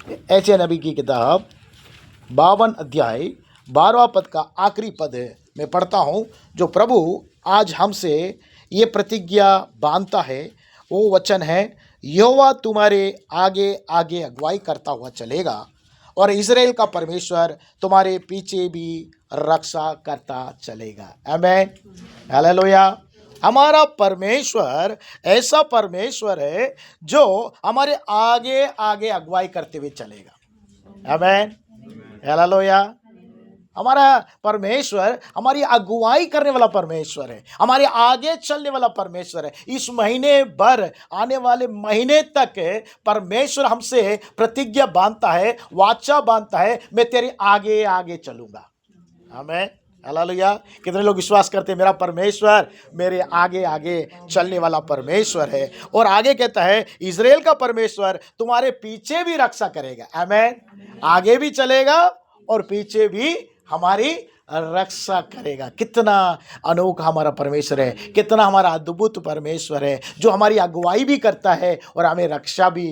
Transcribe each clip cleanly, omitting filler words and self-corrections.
ऐसे नबी की किताब 52 अध्याय 12वां पद का आखिरी पद मैं पढ़ता हूँ। जो प्रभु आज हमसे ये प्रतिज्ञा बांधता है वो वचन है, यहोवा तुम्हारे आगे आगे अगुवाई करता हुआ चलेगा और इज़राइल का परमेश्वर तुम्हारे पीछे भी रक्षा करता चलेगा। आमीन, हालेलुया। हमारा परमेश्वर ऐसा परमेश्वर है जो हमारे आगे आगे अगुवाई करते हुए चलेगा। आमीन, हालेलुया। हमारा परमेश्वर हमारी अगुवाई करने वाला परमेश्वर है, हमारे आगे चलने वाला परमेश्वर है। इस महीने भर आने वाले महीने तक परमेश्वर हमसे प्रतिज्ञा बांधता है, वाचा बांधता है, मैं तेरे आगे आगे चलूंगा। आमीन, हालेलुया। कितने लोग विश्वास करते हैं मेरा परमेश्वर मेरे आगे आगे चलने वाला परमेश्वर है। और आगे कहता है इज़राइल का परमेश्वर तुम्हारे पीछे भी रक्षा करेगा। आमीन, आगे भी चलेगा और पीछे भी हमारी रक्षा करेगा। कितना अनोखा हमारा परमेश्वर है, कितना हमारा अद्भुत परमेश्वर है जो हमारी अगुवाई भी करता है और हमें रक्षा भी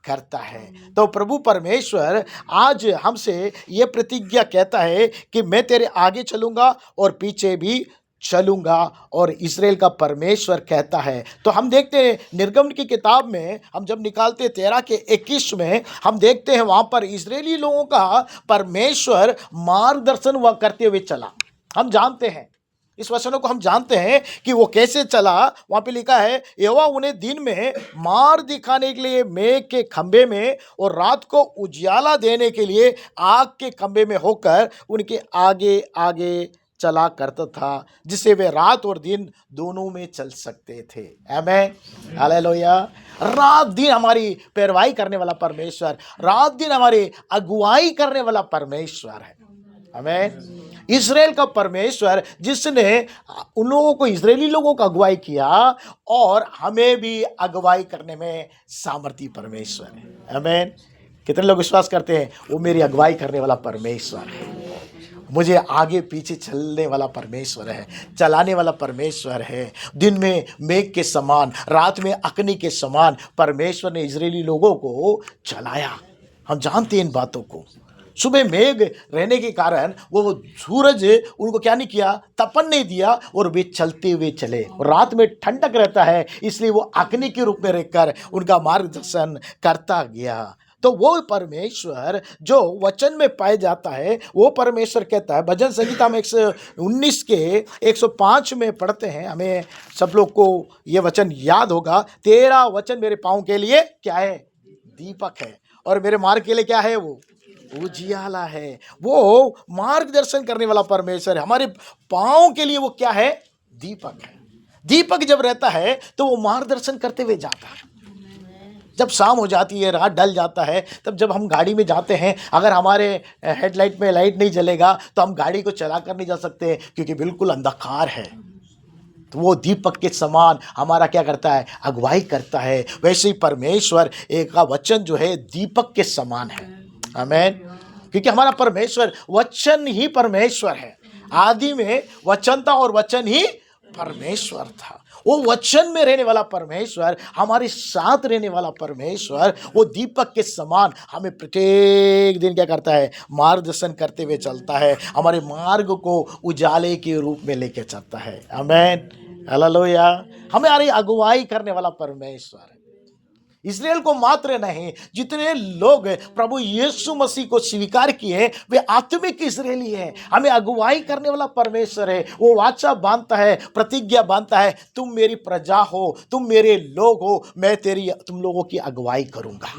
करता है। तो प्रभु परमेश्वर आज हमसे ये प्रतिज्ञा कहता है कि मैं तेरे आगे चलूंगा और पीछे भी चलूंगा। और इज़राइल का परमेश्वर कहता है। तो हम देखते हैं निर्गमन की किताब में हम जब निकालते 13 के 21 में हम देखते हैं वहाँ पर इज़राइली लोगों का परमेश्वर मार्गदर्शन हुआ करते हुए चला। हम जानते हैं इस वचनों को, हम जानते हैं कि वो कैसे चला। वहाँ पे लिखा है यहोवा उन्हें दिन में मार्ग दिखाने के लिए मेघ के खंभे में और रात को उजियाला देने के लिए आग के खंभे में होकर उनके आगे आगे चला करता था, जिससे वे रात और दिन दोनों में चल सकते थे। आमीन, हालेलुया। रात दिन हमारी पैरवाई करने वाला परमेश्वर, रात दिन हमारी अगुवाई करने वाला परमेश्वर है। आमीन। इज़राइल का परमेश्वर जिसने उन लोगों को, इज़राइली लोगों को अगुवाई किया और हमें भी अगुवाई करने में सामर्थी परमेश्वर है। आमीन। कितने लोग विश्वास करते हैं वो मेरी अगुवाई करने वाला परमेश्वर है, मुझे आगे पीछे चलने वाला परमेश्वर है, चलाने वाला परमेश्वर है। दिन में मेघ के समान, रात में अग्नि के समान परमेश्वर ने इज़राइली लोगों को चलाया। हम जानते हैं इन बातों को। सुबह मेघ रहने के कारण वो सूरज उनको क्या नहीं किया, तपन नहीं दिया और वे चलते हुए चले। और रात में ठंडक रहता है इसलिए वो अग्नि के रूप में रहकर उनका मार्गदर्शन करता गया। तो वो परमेश्वर जो वचन में पाया जाता है वो परमेश्वर कहता है। भजन संहिता में 119 के 105 में पढ़ते हैं, हमें सब लोग को ये वचन याद होगा, तेरा वचन मेरे पाँव के लिए क्या है, दीपक है, और मेरे मार्ग के लिए क्या है, वो उजियाला है। वो मार्गदर्शन करने वाला परमेश्वर है। हमारे पाँव के लिए वो क्या है, दीपक है। दीपक जब रहता है तो वो मार्गदर्शन करते हुए जाता है। जब शाम हो जाती है, रात ढल जाता है, तब जब हम गाड़ी में जाते हैं, अगर हमारे हेडलाइट में लाइट नहीं जलेगा तो हम गाड़ी को चला कर नहीं जा सकते क्योंकि बिल्कुल अंधकार है। तो वो दीपक के समान हमारा क्या करता है, अगुवाई करता है। वैसे ही परमेश्वर एक का वचन जो है दीपक के समान है। आमीन। क्योंकि हमारा परमेश्वर वचन ही परमेश्वर है। आदि में वचन था और वचन ही परमेश्वर था। वो वचन में रहने वाला परमेश्वर, हमारे साथ रहने वाला परमेश्वर, वो दीपक के समान हमें प्रत्येक दिन क्या करता है, मार्गदर्शन करते हुए चलता है, हमारे मार्ग को उजाले के रूप में लेके चलता है। आमीन, हालेलुया। हमारी अगुवाई करने वाला परमेश्वर है। इज़राइल को मात्र नहीं, जितने लोग प्रभु यीशु मसीह को स्वीकार किए वे आत्मिक इज़राइली हैं। हमें अगुवाई करने वाला परमेश्वर है। वो वाचा बांधता है, प्रतिज्ञा बांधता है, तुम मेरी प्रजा हो, तुम मेरे लोग हो, मैं तुम लोगों की अगुवाई करूंगा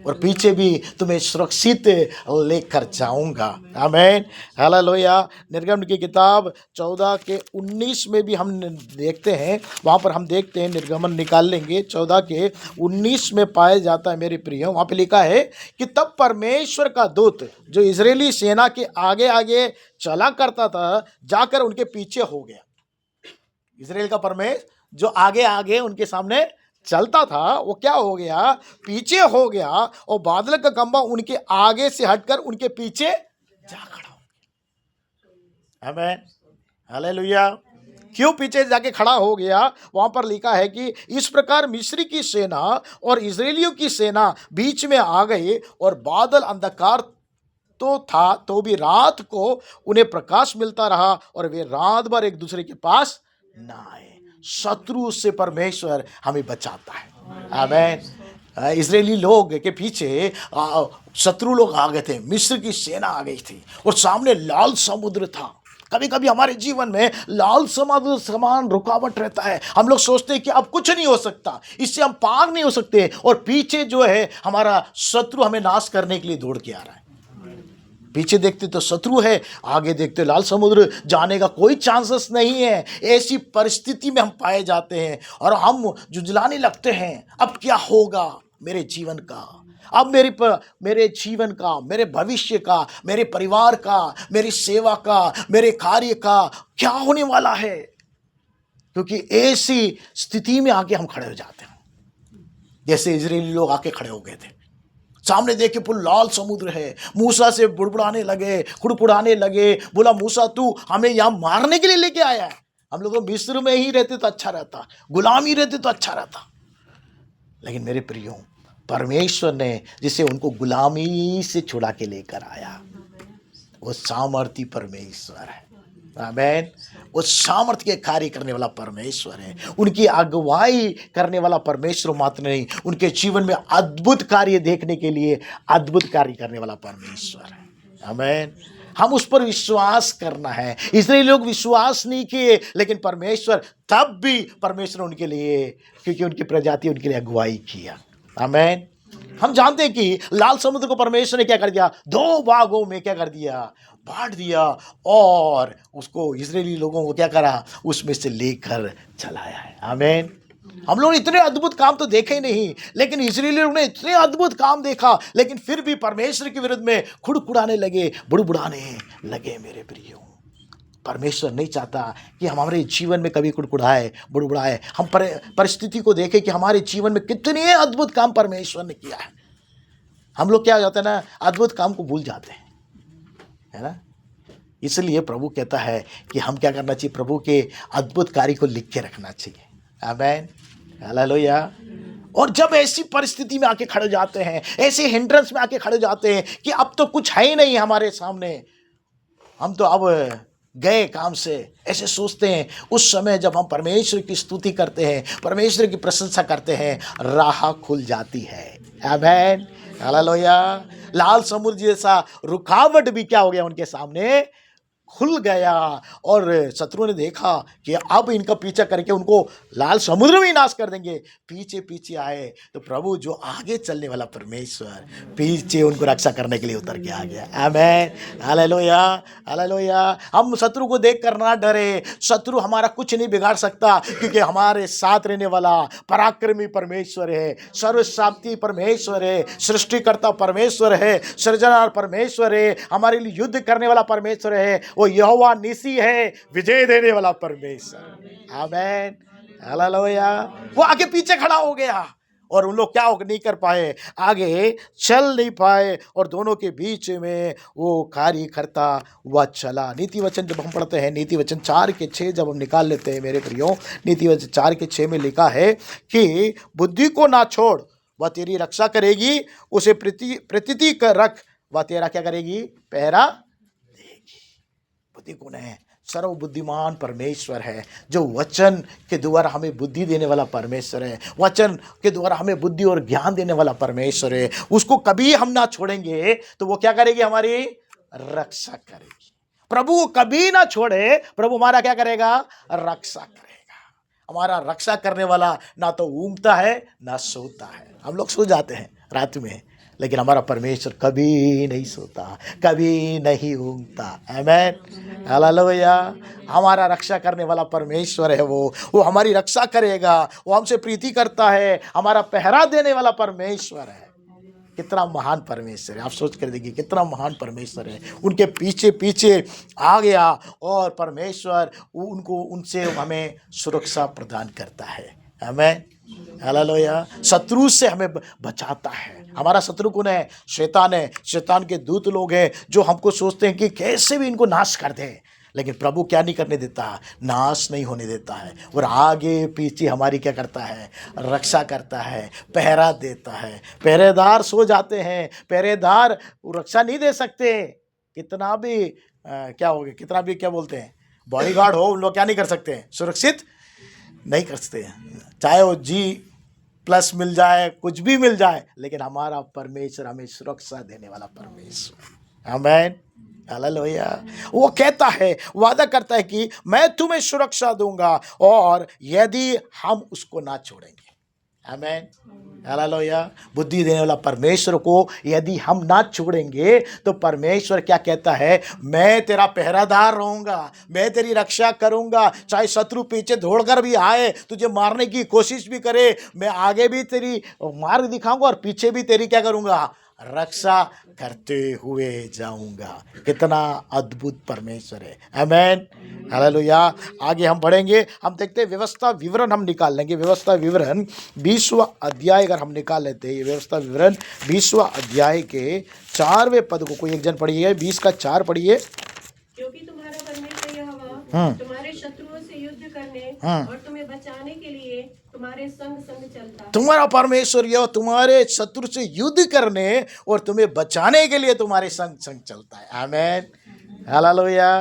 और पीछे भी तुम्हें सुरक्षित लेकर जाऊंगा। आमीन, हालेलुया। निर्गमन की किताब 14 के 19 में भी हम देखते हैं, वहाँ पर हम देखते हैं, निर्गमन निकाल लेंगे 14 के 19 में पाया जाता है मेरे प्रिय। वहाँ पे लिखा है कि तब परमेश्वर का दूत जो इजरायली सेना के आगे आगे चला करता था जाकर उनके पीछे हो गया। इजराइल का परमेश्वर जो आगे आगे उनके सामने चलता था वो क्या हो गया, पीछे हो गया, और बादल का खंभा उनके आगे से हटकर उनके पीछे जा खड़ा हो गया। आमीन, हालेलुया। क्यों पीछे जाके खड़ा हो गया? वहां पर लिखा है कि इस प्रकार मिस्री की सेना और इजरायलियों की सेना बीच में आ गई, और बादल अंधकार तो था, तो भी रात को उन्हें प्रकाश मिलता रहा, और वे रात भर एक दूसरे के पास ना आए। शत्रु से परमेश्वर हमें बचाता है। आमीन। इजरायली लोग के पीछे शत्रु लोग आ गए थे, मिस्र की सेना आ गई थी, और सामने लाल समुद्र था। कभी कभी हमारे जीवन में लाल समुद्र समान रुकावट रहता है। हम लोग सोचते हैं कि अब कुछ नहीं हो सकता, इससे हम पार नहीं हो सकते, और पीछे जो है हमारा शत्रु हमें नाश करने के लिए दौड़ के आ रहा है। पीछे देखते तो शत्रु है, आगे देखते लाल समुद्र, जाने का कोई चांसेस नहीं है। ऐसी परिस्थिति में हम पाए जाते हैं और हम जुझलाने लगते हैं, अब क्या होगा मेरे जीवन का, अब मेरे जीवन का, मेरे भविष्य का, मेरे परिवार का, मेरी सेवा का, मेरे कार्य का क्या होने वाला है। क्योंकि ऐसी स्थिति में आके हम खड़े हो जाते हैं, जैसे इजरायली लोग आके खड़े हो गए थे। सामने देखे पुल लाल समुद्र है, मूसा से बुड़बुड़ाने लगे, खुड़पुड़ाने लगे, बोला मूसा तू हमें यहाँ मारने के लिए लेके आया है? हम लोग तो मिस्र में ही रहते तो अच्छा रहता, गुलामी रहते तो अच्छा रहता। लेकिन मेरे प्रियो, परमेश्वर ने जिसे उनको गुलामी से छुड़ा के लेकर आया, वो सामर्थी परमेश्वर है। आमीन। वो सामर्थ्य के कार्य करने वाला परमेश्वर है। उनकी अगुवाई करने वाला परमेश्वर मात्र नहीं, उनके जीवन में अद्भुत कार्य देखने के लिए अद्भुत कार्य करने वाला परमेश्वर है। आमीन। हम उस पर विश्वास करना है। इसलिए लोग विश्वास नहीं किए, लेकिन परमेश्वर तब भी परमेश्वर उनके लिए, क्योंकि उनकी प्रजाति उनके लिए अगुवाई किया। आमीन। हम जानते हैं कि लाल समुद्र को परमेश्वर ने क्या कर दिया, दो भागों में क्या कर दिया, बांट दिया, और उसको इजरायली लोगों को क्या करा, उसमें से लेकर चलाया है। आमीन। हम लोग इतने अद्भुत काम तो देखे ही नहीं, लेकिन इजरायली लोगों ने इतने अद्भुत काम देखा, लेकिन फिर भी परमेश्वर के विरुद्ध में खुड़खुड़ाने लगे, बुड़बुड़ाने लगे। मेरे प्रियो, परमेश्वर नहीं चाहता कि हम हमारे जीवन में कभी कुड़कुड़ाए, बुड़बुड़ाए। हम परिस्थिति को देखें कि हमारे जीवन में कितने अद्भुत काम परमेश्वर ने किया है। हम लोग क्या हो जाते हैं ना, अद्भुत काम को भूल जाते हैं, है ना। इसलिए प्रभु कहता है कि हम क्या करना चाहिए, प्रभु के अद्भुत कार्य को लिख के रखना चाहिए। आमीन। हालेलुया। और जब ऐसी परिस्थिति में आके खड़े जाते हैं, ऐसे हिंड्रेंस में आके खड़े जाते हैं कि अब तो कुछ है ही नहीं हमारे सामने, हम तो अब गए काम से, ऐसे सोचते हैं, उस समय जब हम परमेश्वर की स्तुति करते हैं, परमेश्वर की प्रशंसा करते हैं, राह खुल जाती है। आमीन। हालेलुया। लाल समुद्र जैसा रुकावट भी क्या हो गया, उनके सामने खुल गया, और शत्रु ने देखा कि अब इनका पीछा करके उनको लाल समुद्र में नाश कर देंगे। पीछे पीछे आए तो प्रभु जो आगे चलने वाला परमेश्वर पीछे उनको रक्षा करने के लिए उतर के आ गया। आमीन। हालेलुया। हालेलुया। हम शत्रु को देख कर ना डरे। शत्रु हमारा कुछ नहीं बिगाड़ सकता, क्योंकि हमारे साथ रहने वाला पराक्रमी परमेश्वर है, सर्वशक्ति परमेश्वर है, सृष्टिकर्ता परमेश्वर है, सृजनहार परमेश्वर है, हमारे लिए युद्ध करने वाला परमेश्वर है। वो यहोवा निसी है, विजय देने वाला परमेश्वर। आमीन। हालेलुया। वो आगे पीछे खड़ा हो गया, और उन लोग क्या नहीं कर पाए, आगे चल नहीं पाए, और दोनों के बीच में वो कार्य करता हुआ चला। नीति वचन जब हम पढ़ते हैं, नीति वचन 4:6 जब हम निकाल लेते हैं मेरे प्रियो, नीति वचन 4:6 में लिखा है कि बुद्धि को ना छोड़, वह तेरी रक्षा करेगी, उसे प्रतीति कर रख, वह तेरा क्या करेगी, पहरा देगी। बुद्धि कौन है? सर्वबुद्धिमान परमेश्वर है, जो वचन के द्वारा हमें बुद्धि देने वाला परमेश्वर है, वचन के द्वारा हमें बुद्धि और ज्ञान देने वाला परमेश्वर है। उसको कभी हम ना छोड़ेंगे तो वो क्या करेगी, हमारी रक्षा करेगी। प्रभु को कभी ना छोड़े, प्रभु हमारा क्या करेगा, रक्षा करेगा। हमारा रक्षा करने वाला ना तो ऊँघता है ना सोता है। हम लोग सो जाते हैं रात में, लेकिन हमारा परमेश्वर कभी नहीं सोता, कभी नहीं ऊँघता। आमीन। हालेलुया। हमारा रक्षा करने वाला परमेश्वर है, वो हमारी रक्षा करेगा, वो हमसे प्रीति करता है, हमारा पहरा देने वाला परमेश्वर है। कितना महान परमेश्वर है, आप सोच कर देखिए कितना महान परमेश्वर है। उनके पीछे पीछे आ गया, और परमेश्वर उनसे हमें सुरक्षा प्रदान करता है। आमीन। हालेलुया। शत्रु से हमें बचाता है। हमारा शत्रु कौन है? शैतान है। शैतान के दूत लोग हैं जो हमको सोचते हैं कि कैसे भी इनको नाश कर दें, लेकिन प्रभु क्या नहीं करने देता, नाश नहीं होने देता है, और आगे पीछे हमारी क्या करता है, रक्षा करता है, पहरा देता है। पहरेदार सो जाते हैं, पहरेदार वो रक्षा नहीं दे सकते, कितना भी क्या हो गया, कितना भी क्या बोलते हैं, बॉडीगार्ड हो, उन लोग क्या नहीं कर सकते हैं, सुरक्षित नहीं कर सकते, चाहे वो G+ मिल जाए, कुछ भी मिल जाए, लेकिन हमारा परमेश्वर हमें सुरक्षा देने वाला परमेश्वर, आमीन, हालेलुया। वो कहता है, वादा करता है कि मैं तुम्हें सुरक्षा दूंगा, और यदि हम उसको ना छोड़ेंगे, आमीन, हालेलुया। बुद्धि देने वाला परमेश्वर को यदि हम ना छोड़ेंगे तो परमेश्वर क्या कहता है, मैं तेरा पहरादार रहूंगा, मैं तेरी रक्षा करूंगा, चाहे शत्रु पीछे दौड़कर भी आए, तुझे मारने की कोशिश भी करे, मैं आगे भी तेरी मार्ग दिखाऊंगा और पीछे भी तेरी क्या करूंगा, रक्षा करते हुए जाऊंगा। कितना अद्भुत परमेश्वर है, आमीन, हालेलुया। आगे हम बढ़ेंगे, हम देखते हैं व्यवस्था विवरण हम निकाल लेंगे। व्यवस्था विवरण 20वां अध्याय अगर हम निकाल लेते हैं, ये व्यवस्था विवरण 20वां अध्याय के 4वें पद को कोई एक जन पढ़िए, 20 का 4 पढ़िए। क्योंकि तुम्हारा परमेश्वर यहोवा तुम्हारे शत्रुओं से युद्ध करने और तुम्हें बचाने के लिए तुम्हारे संग संग चलता है। तुम्हारा परमेश्वर यह तुम्हारे शत्रु से युद्ध करने और तुम्हें बचाने के लिए तुम्हारे संग संग चलता है, आमीन, हालेलुया।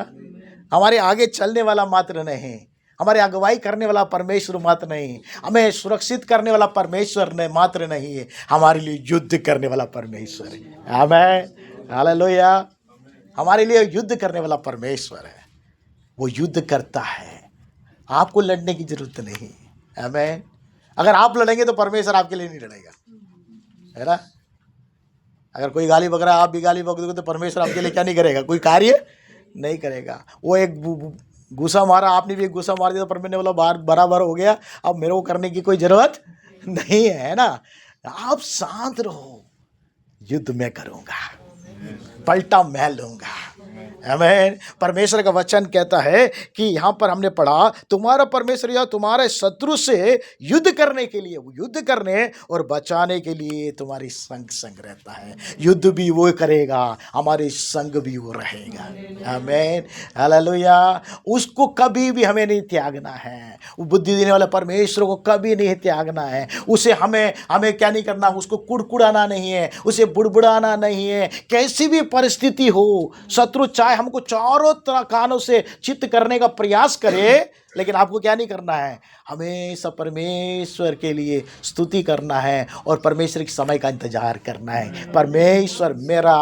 हमारे आगे चलने वाला मात्र नहीं, हमारे अगुवाई करने वाला परमेश्वर मात्र नहीं, हमें सुरक्षित करने वाला परमेश्वर ने मात्र नहीं है, हमारे लिए युद्ध करने वाला परमेश्वर है, आमीन, हालेलुया। हमारे लिए युद्ध करने वाला परमेश्वर है, वो युद्ध करता है, आपको लड़ने की जरूरत नहीं, आमीन। अगर आप लड़ेंगे तो परमेश्वर आपके लिए नहीं लड़ेगा, है ना। अगर कोई गाली बक रहा है, आप भी गाली बक दोगे तो परमेश्वर आपके लिए क्या नहीं करेगा, कोई कार्य नहीं करेगा। वो एक गुस्सा मारा, आपने भी एक गुस्सा मार दिया तो परमेश्वर ने बोला बराबर हो गया, अब मेरे को करने की कोई जरूरत नहीं है ना। आप शांत रहो, युद्ध मैं करूंगा, पलटा मैं लूंगा, आमीन। परमेश्वर का वचन कहता है कि यहाँ पर हमने पढ़ा, तुम्हारा परमेश्वर या तुम्हारे शत्रु से युद्ध करने के लिए, वो युद्ध करने और बचाने के लिए तुम्हारी संग संग रहता है। युद्ध भी वो करेगा, हमारे संग भी वो रहेगा, आमीन, हालेलुया। उसको कभी भी हमें नहीं त्यागना है, वो बुद्धि देने वाले परमेश्वर को कभी नहीं त्यागना है। उसे हमें क्या नहीं करना, उसको कुड़कुड़ाना नहीं है, उसे बुड़बुड़ाना नहीं है। कैसी भी परिस्थिति हो, शत्रु चाहे हमको चारों तरह कानों से चित्त करने का प्रयास करे, लेकिन आपको क्या नहीं करना है, हमेशा परमेश्वर के लिए स्तुति करना है और परमेश्वर के समय का इंतजार करना है। परमेश्वर मेरा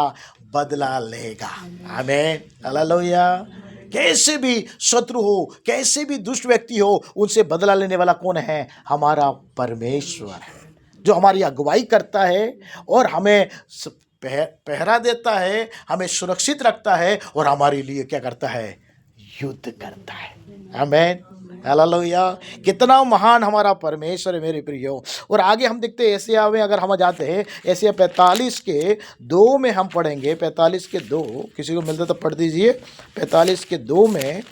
बदला लेगा, आमीन, हालेलुया। कैसे भी शत्रु हो, कैसे भी दुष्ट व्यक्ति हो, उनसे बदला लेने वाला कौन है, हमारा परमेश्वर है, जो हमारी अगुवाई करता है और हमें पहरा देता है, हमें सुरक्षित रखता है और हमारे लिए क्या करता है, युद्ध करता है, आमीन, हालेलुया। कितना महान हमारा परमेश्वर है मेरे प्रियो। और आगे हम देखते हैं एशिया में, अगर हम जाते हैं एशिया 45 के 2 में हम पढ़ेंगे, 45 के 2, किसी को मिलता तो पढ़ दीजिए। 45 के 2 में,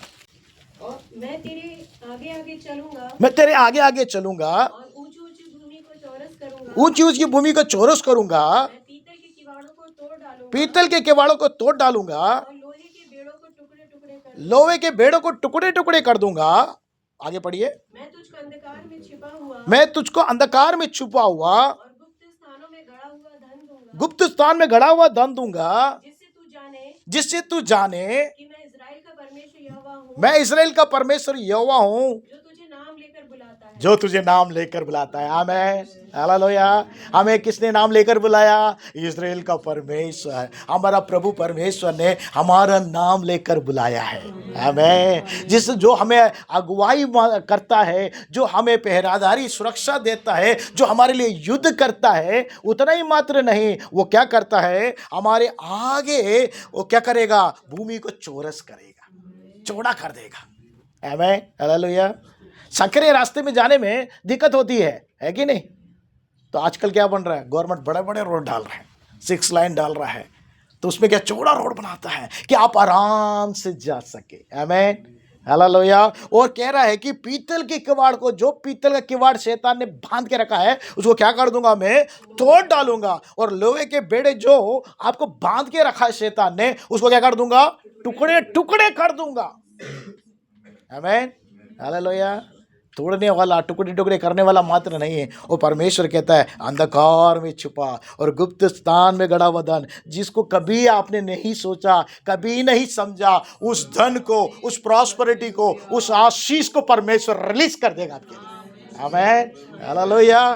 और मैं तेरे आगे आगे चलूंगा, मैं तेरे आगे आगे चलूंगा और ऊंची ऊंची भूमि को चौरस करूंगा, ऊंची ऊंची भूमि को चौरस करूंगा, मैं पीतल के किवाड़ों को तोड़ डालूंगा, पीतल के किवाड़ों को तोड़ डालूंगा, और लोहे के बेड़ों को टुकड़े टुकड़े कर लोहे के बेड़ों को टुकड़े टुकड़े कर दूंगा। आगे पढ़िए। मैं तुझको अंधकार में छिपा हुआ, मैं तुझको अंधकार में छुपा हुआ और गुप्त स्थानों में गड़ा हुआ धन दूंगा, गुप्त स्थान में गड़ा हुआ धन दूंगा, जिससे तू जाने कि मैं इस्राएल का परमेश्वर यहोवा हूँ, मैं इस्राएल का परमेश्वर यहोवा हूँ, जो तुझे नाम लेकर बुलाता है, जो तुझे नाम लेकर बुलाता है, आमीन, हालेलुया। हमें किसने नाम लेकर बुलाया, इस्राएल का परमेश्वर, हमारा प्रभु परमेश्वर ने हमारा नाम लेकर बुलाया है, आमीन। जो हमें अगुवाई करता है, जो हमें पहरादारी सुरक्षा देता है, जो हमारे लिए युद्ध करता है, उतना ही मात्र नहीं, वो क्या करता है, हमारे आगे वो क्या करेगा, भूमि को चौरस करेगा, चौड़ा कर देगा, आमीन, हालेलुया। संकरे रास्ते में जाने में दिक्कत होती है कि नहीं। तो आजकल क्या बन रहा है, गवर्नमेंट बड़े बड़े रोड डाल रहे हैं, 6 लाइन डाल रहा है, तो उसमें क्या चौड़ा रोड बनाता है कि आप आराम से जा सके, आमीन, हालेलुया। और कह रहा है कि पीतल के किवाड़ को, जो पीतल का किवाड़ शैतान ने बांध के रखा है, उसको क्या कर दूंगा, मैं तोड़ डालूंगा, और लोहे के बेड़े जो आपको बांध के रखा है शैतान ने, उसको क्या कर दूंगा, टुकड़े टुकड़े कर दूंगा, आमीन, हालेलुया। तोड़ने वाला, टुकड़े टुकड़े करने वाला मात्र नहीं है, वो परमेश्वर कहता है अंधकार में छुपा और गुप्त स्थान में गड़ा हुआ धन, जिसको कभी आपने नहीं सोचा, कभी नहीं समझा, उस धन को, उस प्रॉस्पेरिटी को, उस आशीष को परमेश्वर रिलीज कर देगा आपके लिए। आमीन, हालेलुया।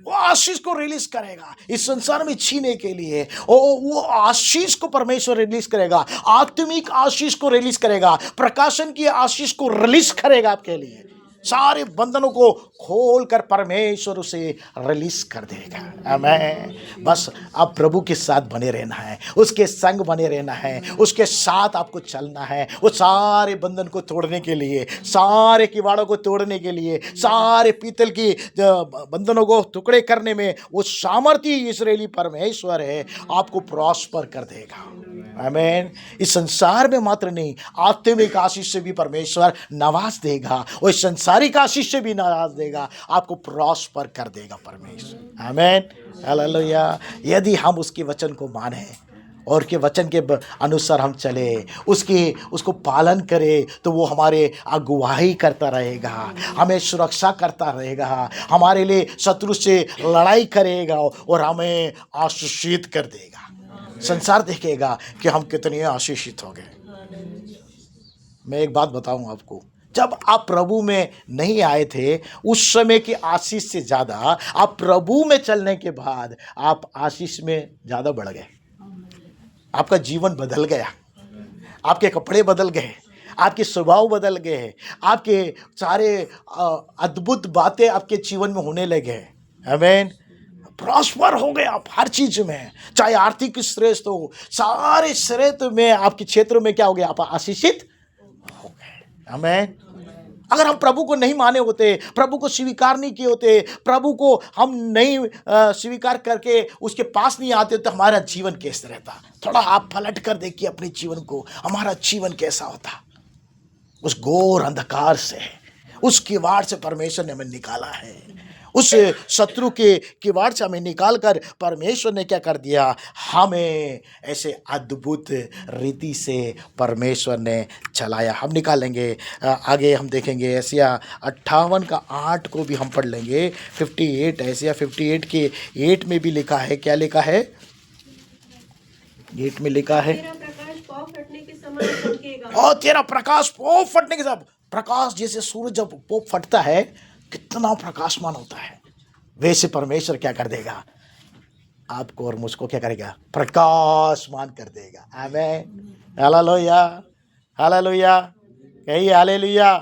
वो आशीष को रिलीज करेगा इस संसार में छीने के लिए। वो आशीष को परमेश्वर रिलीज करेगा, आत्मिक आशीष को रिलीज करेगा, प्रकाशन की आशीष को रिलीज करेगा आपके लिए। सारे बंधनों को खोलकर परमेश्वर उसे रिलीज कर देगा। आमीन। बस आप प्रभु के साथ बने रहना है, उसके संग बने रहना है, उसके साथ आपको चलना है। वो सारे बंधन को तोड़ने के लिए, सारे किवाड़ों को तोड़ने के लिए, सारे पीतल की बंधनों को टुकड़े करने में वो सामर्थी इस्राएली परमेश्वर है, आपको प्रॉस्पर कर देगा। आमीन। इस संसार में मात्र नहीं, आत्मिक आशीष से भी परमेश्वर नवाज देगा, और इस संसारिक आशीष से भी नवाज देगा, आपको प्रॉस्पर कर देगा परमेश्वर। आमीन, हालेलुया। यदि हम उसके वचन को माने और के वचन के अनुसार हम चले, उसको पालन करें, तो वो हमारे अगुवाई करता रहेगा, हमें सुरक्षा करता रहेगा, हमारे लिए शत्रु से लड़ाई करेगा और हमें आशीषित कर देगा। संसार देखेगा कि हम कितने आशीषित हो गए। मैं एक बात बताऊं आपको, जब आप प्रभु में नहीं आए थे उस समय की आशीष से ज़्यादा आप प्रभु में चलने के बाद आप आशीष में ज़्यादा बढ़ गए। आपका जीवन बदल गया, आपके कपड़े बदल गए, आपके स्वभाव बदल गए, आपके सारे अद्भुत बातें आपके जीवन में होने लगे। आमीन। प्रॉस्पर हो गए आप हर चीज में, चाहे आर्थिक श्रेष्ठ हो, सारे श्रेष्ठ में आपके क्षेत्र में क्या हो गया, आप आशीषित हो गए। आमीन। अगर हम प्रभु को नहीं माने होते, प्रभु को स्वीकार नहीं किए होते, प्रभु को हम नहीं स्वीकार करके उसके पास नहीं आते, तो हमारा जीवन कैसा रहता? थोड़ा आप पलट कर देखिए अपने जीवन को, हमारा जीवन कैसा होता। उस घोर अंधकार से, उस किवाड़ से परमेश्वर ने हमें निकाला है, उस शत्रु के किवाड़ से हमें निकाल कर परमेश्वर ने क्या कर दिया, हमें ऐसे अद्भुत रीति से परमेश्वर ने चलाया। हम निकालेंगे आगे, हम देखेंगे एशिया 58 का 8 को भी हम पढ़ लेंगे। 58 एशिया 58 के 8 में भी लिखा है, क्या लिखा है? 8 में लिखा है, तेरा प्रकाश पौ फटने के समान चमकेगा। और तेरा प्रकाश पौ फटने के साथ, प्रकाश जैसे सूरज जब पौ फटता है कितना प्रकाशमान होता है, वैसे परमेश्वर क्या कर देगा, आपको और मुझको क्या करेगा, प्रकाशमान कर देगा। आमीन, हालेलुया, हालेलुया, कहिए हालेलुया।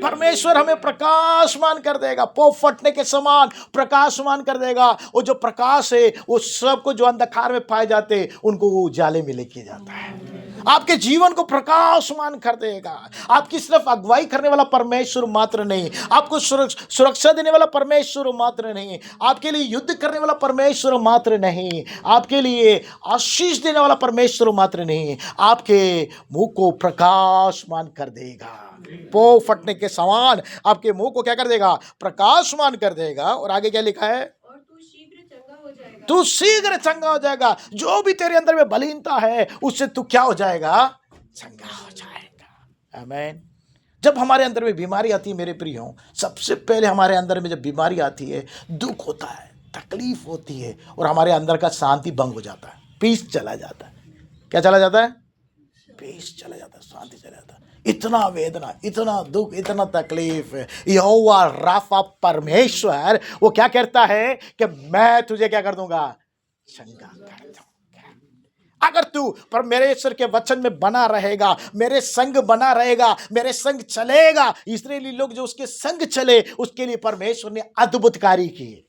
परमेश्वर हमें प्रकाशमान कर देगा, पौ फटने के समान प्रकाशमान कर देगा। वो जो प्रकाश है वो सबको जो अंधकार में पाए जाते उनको वो उजाले में लेके जाता है, आपके जीवन को प्रकाशमान कर देगा। आपकी सिर्फ अगुवाई करने वाला परमेश्वर मात्र नहीं, आपको सुरक्षा देने वाला परमेश्वर मात्र नहीं, आपके लिए युद्ध करने वाला परमेश्वर मात्र नहीं, आपके लिए आशीष देने वाला परमेश्वर मात्र नहीं, आपके मुंह को प्रकाशमान कर देगा। पौ फटने के समान आपके मुंह को क्या कर देगा, प्रकाशमान कर देगा। और आगे क्या लिखा है, और तू शीघ्र चंगा हो जाएगा। तू शीघ्र चंगा हो जाएगा। जो भी तेरे अंदर में बलहीनता है उससे तू क्या हो जाएगा, चंगा हो जाएगा। आमीन। जब हमारे अंदर में बीमारी आती है मेरे प्रियो, सबसे पहले हमारे अंदर में जब बीमारी आती है, दुख होता है, तकलीफ होती है, और हमारे अंदर का शांति भंग हो जाता है, पीस चला जाता है। क्या चला जाता है? पीस चला जाता है, शांति चला जाता है। इतना वेदना, इतना दुख, इतना तकलीफ, यहोवा राफा परमेश्वर वो क्या कहता है कि मैं तुझे क्या कर दूंगा, चंगा कर दूंगा। अगर तू परमेश्वर के वचन में बना रहेगा, मेरे संग बना रहेगा, मेरे संग चलेगा, इस्राएली लोग जो उसके संग चले उसके लिए परमेश्वर ने अद्भुत कार्य किए।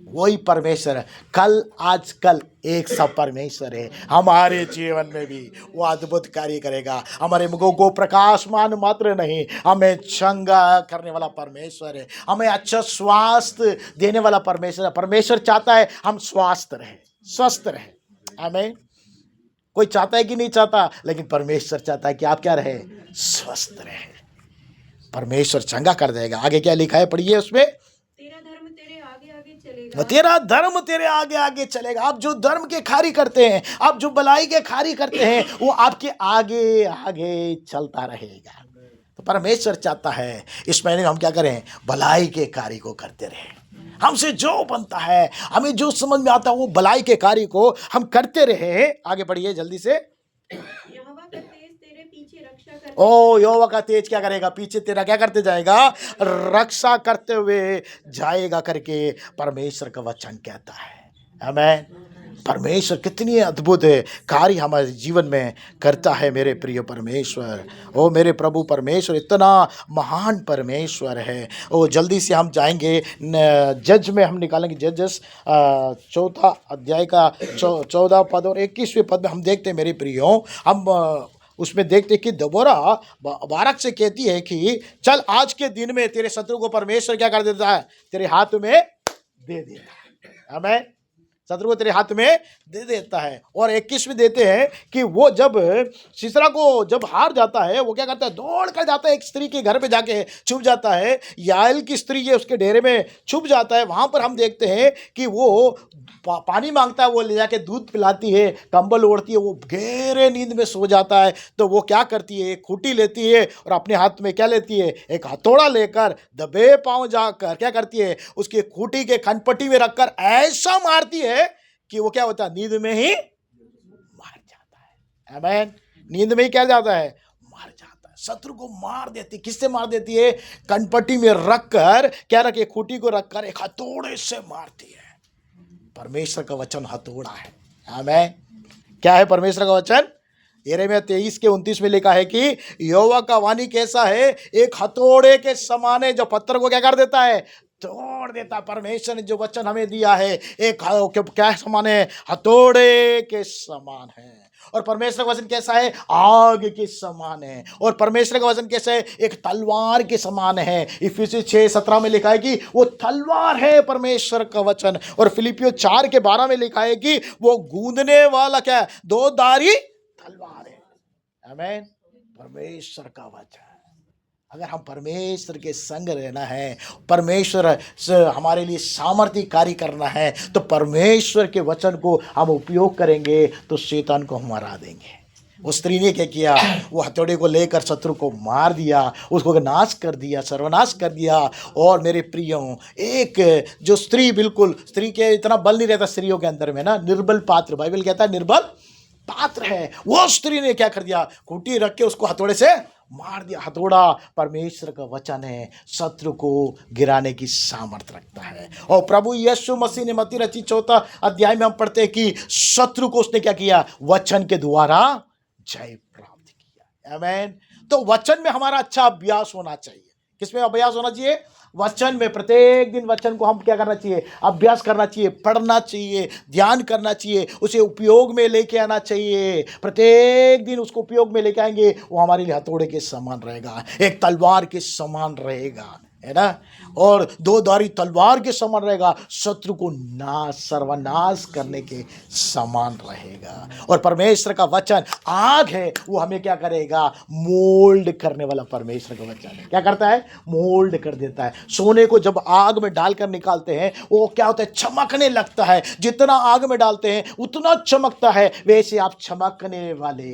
वही परमेश्वर है, कल आज कल एक सब परमेश्वर है। हमारे जीवन में भी वो अद्भुत कार्य करेगा। हमारे मुखों को प्रकाशमान मात्र नहीं, हमें चंगा करने वाला परमेश्वर है, हमें अच्छा स्वास्थ्य देने वाला परमेश्वर है। परमेश्वर चाहता है हम स्वास्थ्य रहे, स्वस्थ रहे। आमीन। कोई चाहता है कि नहीं चाहता, लेकिन परमेश्वर चाहता है कि आप क्या रहे, स्वस्थ रहे। परमेश्वर चंगा कर देगा। आगे क्या लिखा है, पढ़िए उसमें, तेरा धर्म तेरे आगे आगे चलेगा। तेरा धर्म तेरे आगे आगे चलेगा। आप जो धर्म के कार्य करते हैं, आप जो भलाई के कार्य करते हैं, वो आपके आगे आगे चलता रहेगा। तो परमेश्वर चाहता है इस महीने में हम क्या करें, भलाई के कार्य को करते रहें। हमसे जो बनता है, हमें जो समझ में आता है, वो भलाई के कार्य को हम करते रहे। आगे बढ़िए जल्दी से। यहोवा का तेज तेरे पीछे रक्षा करते ओ यहोवा का तेज क्या करेगा, पीछे तेरा क्या करते जाएगा, रक्षा करते हुए जाएगा करके परमेश्वर का वचन कहता है। आमीन। परमेश्वर कितनी अद्भुत है कार्य हमारे जीवन में करता है मेरे प्रिय परमेश्वर। ओ मेरे प्रभु परमेश्वर इतना महान परमेश्वर है। ओ जल्दी से हम जाएंगे जज में, हम निकालेंगे जजेस 4 अध्याय का 14 पद और 21वें पद में हम देखते हैं मेरे प्रियो, हम उसमें देखते कि दबोरा बारक से कहती है कि चल आज के दिन में तेरे शत्रु को परमेश्वर क्या कर देता है, तेरे हाथ में दे देता है। हमें शत्रु को तेरे हाथ में दे देता है। और 21 में देते हैं कि वो जब सीसरा को जब हार जाता है, वो क्या करता है, दौड़ कर जाता है एक स्त्री के घर पे जाके छुप जाता है। याएल की स्त्री है, उसके डेरे में छुप जाता है। वहाँ पर हम देखते हैं कि वो पानी मांगता है, वो ले जाके दूध पिलाती है, कंबल ओढ़ती है, वो गहरे नींद में सो जाता है। तो वो क्या करती है, एक खूंटी लेती है और अपने हाथ में क्या लेती है, एक हथौड़ा लेकर दबे पांव जाकर क्या करती है, उसकी खूंटी के खनपट्टी में रखकर ऐसा मारती है कि वो क्या होता है, नींद में ही मार जाता है। आमीन। नींद में ही क्या जाता है, मार जाता है। शत्रु को मार देती, किससे मार देती है, कनपट्टी में रखकर क्या रखे, खूंटी को रखकर एक हथौड़े से मारती है। परमेश्वर का वचन हथौड़ा है। आमीन। क्या है परमेश्वर का वचन, यिर्मयाह 23 के 29 में लिखा है कि यहोवा का वाणी कैसा है, एक हथौड़े के समान है, जो पत्थर को क्या कर देता है, तोड़ देता। परमेश्वर ने जो वचन हमें दिया है एक क्या समान है, हथौड़े के समान है। और परमेश्वर का वचन कैसा है, आग के समान है। और परमेश्वर का वचन कैसा है, एक तलवार के समान है। इफिसियों 6:17 में लिखा है कि वो तलवार है परमेश्वर का वचन। और फिलिपियों 4:12 में लिखा है कि वो गूंदने वाला क्या है, 2 धारी तलवार है। आमीन। परमेश्वर का वचन, अगर हम परमेश्वर के संग रहना है, परमेश्वर से हमारे लिए सामर्थ्य कार्य करना है, तो परमेश्वर के वचन को हम उपयोग करेंगे तो शैतान को हम हरा देंगे। उस स्त्री ने क्या किया, वो हथौड़े को लेकर शत्रु को मार दिया, उसको नाश कर दिया, सर्वनाश कर दिया। और मेरे प्रियो, एक जो स्त्री, बिल्कुल स्त्री के इतना बल नहीं रहता स्त्रियों के अंदर में ना, निर्बल पात्र, बाइबल कहता है निर्बल पात्र है। वो स्त्री ने क्या कर दिया, खूंटी रख के उसको हथौड़े से मार दिया। हथौड़ा परमेश्वर का वचन है, शत्रु को गिराने की सामर्थ्य रखता है। और प्रभु यीशु मसीह ने मत्ती रचित 4 अध्याय में हम पढ़ते हैं कि शत्रु को उसने क्या किया, वचन के द्वारा जय प्राप्त किया। आमीन। तो वचन में हमारा अच्छा अभ्यास होना चाहिए। किसमें अभ्यास होना चाहिए, वचन में। प्रत्येक दिन वचन को हम क्या करना चाहिए, अभ्यास करना चाहिए, पढ़ना चाहिए, ध्यान करना चाहिए, उसे उपयोग में लेके आना चाहिए। प्रत्येक दिन उसको उपयोग में लेके आएंगे, वो हमारे लिए हथौड़े के समान रहेगा, एक तलवार के समान रहेगा, है ना। और 2 धारी तलवार के समान रहेगा, शत्रु को सर्वनाश करने के समान रहेगा। और परमेश्वर का वचन आग है, वो हमें क्या करेगा, मोल्ड करने वाला परमेश्वर का वचन है। क्या करता है, मोल्ड कर देता है। सोने को जब आग में डालकर निकालते हैं, वो क्या होता है, चमकने लगता है। जितना आग में डालते हैं उतना चमकता है, वैसे आप चमकने वाले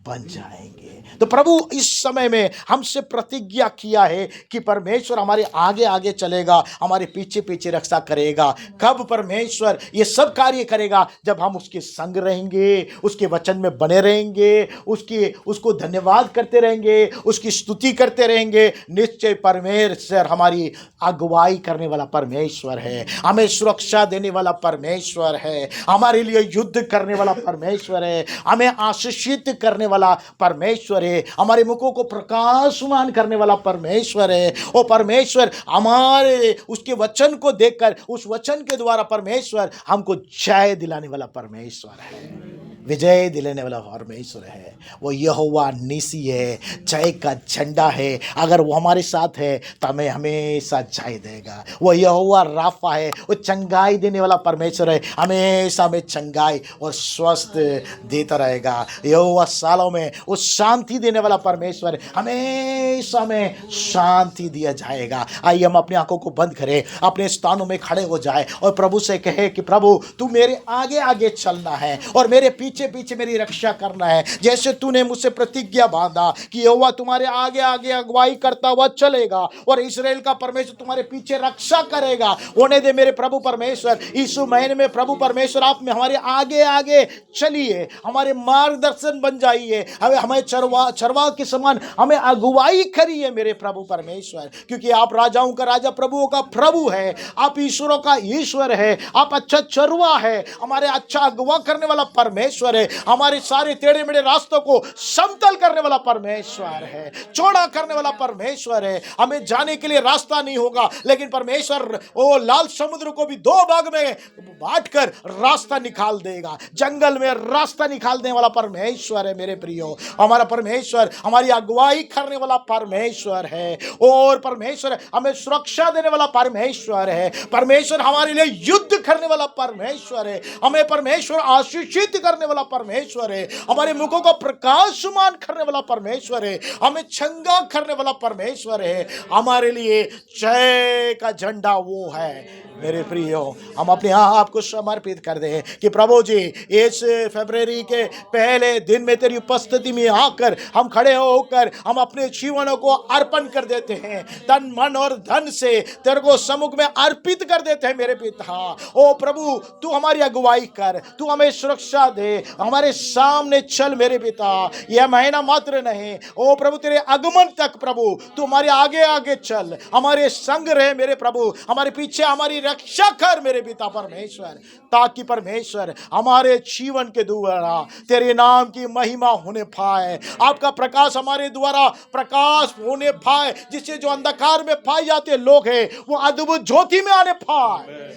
बन जाएंगे। तो प्रभु इस समय में हमसे प्रतिज्ञा किया है कि परमेश्वर हमारे आगे आगे चलेगा, हमारे पीछे पीछे रक्षा करेगा। कब परमेश्वर ये सब कार्य करेगा, जब हम उसके संग रहेंगे, उसके वचन में बने रहेंगे, उसको धन्यवाद करते रहेंगे, उसकी स्तुति करते रहेंगे। निश्चय परमेश्वर हमारी अगुवाई करने वाला परमेश्वर है, हमें सुरक्षा देने वाला परमेश्वर है, हमारे लिए युद्ध करने वाला परमेश्वर है, हमें आशीषित करने वाला परमेश्वर है, हमारे मुखों को प्रकाशमान करने वाला परमेश्वर है। और परमेश्वर हमारे उसके वचन को देखकर, उस वचन के द्वारा परमेश्वर हमको जय दिलाने वाला परमेश्वर है। विजय दिलाने वाला परमेश्वर है। वो यहोवा निसी है, जय का झंडा है। अगर वो हमारे साथ है तो हमें हमेशा जय देगा। वो यहोवा राफा है, वो चंगाई देने वाला परमेश्वर है, हमेशा हमें चंगाई और स्वस्थ देता रहेगा। यहोवा सालों में वो शांति देने वाला परमेश्वर है, हमेशा हमें शांति दिया जाएगा। आइए हम अपनी आंखों को बंद करें, अपने स्थानों में खड़े हो जाए और प्रभु से कहे कि प्रभु तू मेरे आगे आगे चलना है और मेरे पीछे पीछे मेरी रक्षा करना है। जैसे तूने मुझसे प्रतिज्ञा बांधा कि यहोवा तुम्हारे आगे आगे अगुवाई करता हुआ चलेगा और इस्राएल का परमेश्वर तुम्हारे पीछे रक्षा करेगा। होने दे मेरे प्रभु परमेश्वर, इस महीने में प्रभु परमेश्वर आप में हमारे आगे आगे चलिए, हमारे मार्गदर्शन बन जाइए, हमें चरवा के समान हमें अगुवाई करिए मेरे प्रभु परमेश्वर, क्योंकि आप राजाओं का राजा प्रभुओं का प्रभु है, आप ईश्वरों का ईश्वर है, आप अच्छा चरवा है, हमारे अच्छा अगुवा करने वाला परमेश्वर है, हमारे सारे टेढ़े मेढ़े रास्तों को समतल करने वाला परमेश्वर है, चौड़ा करने वाला परमेश्वर है। हमें जाने के लिए रास्ता नहीं होगा, लेकिन परमेश्वर ओ लाल समुद्र को भी दो भाग में बांटकर रास्ता निकाल देगा, जंगल में रास्ता निकालने वाला परमेश्वर है मेरे प्रियो। हमारा परमेश्वर हमारी अगुवाई करने वाला परमेश्वर है और परमेश्वर हमें सुरक्षा देने वाला परमेश्वर है। परमेश्वर हमारे लिए युद्ध करने वाला परमेश्वर है, हमें परमेश्वर आशीषित करने वाला परमेश्वर है, हमारे मुखों को प्रकाशमान करने वाला परमेश्वर है, हमें चंगा करने वाला परमेश्वर है। हमारे लिए जय का झंडा वो है मेरे प्रियो। हम अपने आप को समर्पित कर दें कि प्रभु जी इस फरवरी के पहले दिन में तेरी उपस्थिति में आकर हम खड़े होकर हम अपने जीवनों को अर्पण कर देते हैं, तन मन और धन से तेरे को सम्मुख में अर्पित कर देते हैं मेरे पिता। ओ प्रभु तू हमारी अगुवाई कर, तू हमें सुरक्षा दे, हमारे सामने चल मेरे पिता। यह महीना मात्र नहीं, ओ प्रभु तेरे आगमन तक प्रभु तू हमारे आगे आगे चल, हमारे संग रहे मेरे प्रभु, हमारे पीछे हमारी रक्षा कर मेरे पिता परमेश्वर, ताकि परमेश्वर हमारे जीवन के द्वारा तेरे नाम की महिमा होने पाए, आपका प्रकाश हमारे द्वारा प्रकाश होने पाए, जिससे जो अंधकार में पाए जाते लोग हैं वो अद्भुत ज्योति में आने पाए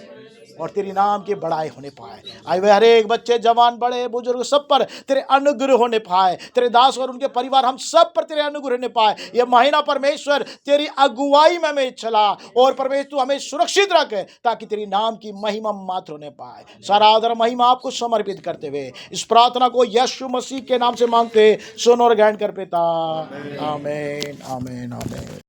और तेरी नाम की बड़ाई होने पाए। आए वे हर एक बच्चे जवान बड़े बुजुर्ग सब पर तेरे अनुग्रह होने पाए, तेरे दास और उनके परिवार हम सब पर तेरे अनुग्रह होने पाए। यह महीना परमेश्वर तेरी अगुवाई में हमें चला और परमेश्वर तू हमें सुरक्षित रखे ताकि तेरी नाम की महिमा मात्र होने पाए। सारा आदर महिमा आपको समर्पित करते हुए इस प्रार्थना को यीशु मसीह के नाम से मांगते सुन और ग्रहण कर पिता। आमीन आमीन आमीन।